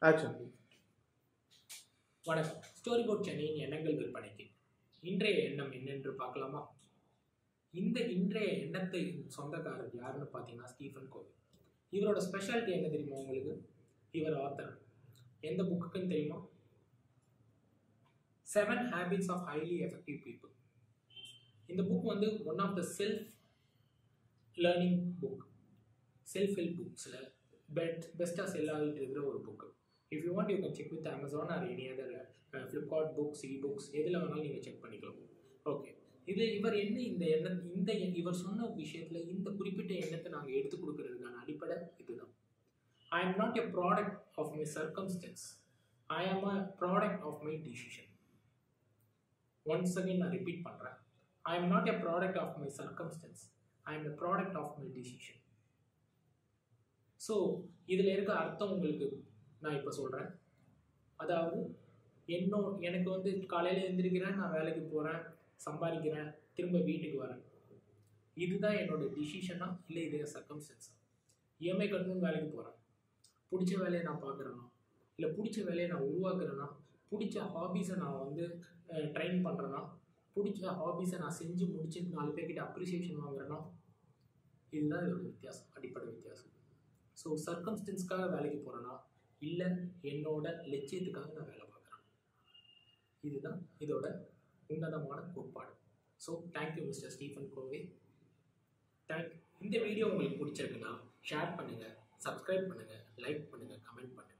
Action. வணக்கம். Story board சென்னையின் எண்ணங்கள் விற்பனைக்கு இன்றைய எண்ணம் என்னென்று பார்க்கலாமா? இந்த இன்றைய எண்ணத்தை சொந்தக்காரர் யாருன்னு பார்த்தீங்கன்னா ஸ்டீஃபன் கோவி. இவரோட ஸ்பெஷாலிட்டி என்ன தெரியுமா உங்களுக்கு? இவர் ஆத்தர். எந்த புக்குன்னு தெரியுமா? 7 Habits of Highly Effective People. இந்த புக் வந்து one of the self learning book, self help புக்ஸில் பெஸ்ட்டாக செல் ஆகிட்டு இருக்கிற ஒரு book. If you want, you can check with Amazon or any other Flipkart books, e-books, எதில் வேணாலும் நீங்கள் செக் பண்ணிக்கலாம். ஓகே, இவர் என்ன இவர் சொன்ன விஷயத்தில் இந்த குறிப்பிட்ட எண்ணத்தை நாங்கள் எடுத்து கொடுக்கறதுக்கான அடிப்படை இதுதான். I am not a product of my circumstance. I am a product of my decision. Once again நான் ரிப்பீட் பண்ணுறேன். I am not a product of my circumstance. I am a product of my decision. So இதில் இருக்க அர்த்தம் உங்களுக்கு நான் இப்போ சொல்கிறேன். அதாவது எனக்கு வந்து காலையில் எழுந்திரிக்கிறேன், நான் வேலைக்கு போகிறேன், சம்பாதிக்கிறேன், திரும்ப வீட்டுக்கு வரேன். இதுதான் என்னோடய டிசிஷனா இல்லை இது சர்க்கம்ஸ்டன்ஸா? இஎம்ஐ கட்டணும்னு வேலைக்கு போகிறேன், பிடிச்ச வேலையை நான் பார்க்குறேன்னா, இல்லை பிடிச்ச வேலையை நான் உருவாக்குறேன்னா, பிடிச்ச ஹாபீஸை நான் வந்து ட்ரெயின் பண்ணுறேன்னா, பிடிச்ச ஹாபீஸை நான் செஞ்சு முடிச்சு 4 பேர்கிட்ட அப்ரிசியேஷன் வாங்குறேன்னா, இதுதான் இதோட வித்தியாசம், அடிப்படை வித்தியாசம். ஸோ சர்க்கம்ஸ்டன்ஸ்க்காக வேலைக்கு போகிறேன்னா, இல்லை என்னோட லட்சியத்துக்காக நான் வேலை பார்க்குறேன். இதுதான் இதோட உன்னதமான கோட்பாடு. ஸோ தேங்க்யூ மிஸ்டர் ஸ்டீஃபன் கோவே. இந்த வீடியோ உங்களுக்கு பிடிச்சிருக்குன்னா ஷேர் பண்ணுங்கள், சப்ஸ்கிரைப் பண்ணுங்கள், லைக் பண்ணுங்கள், கமெண்ட் பண்ணுங்கள்.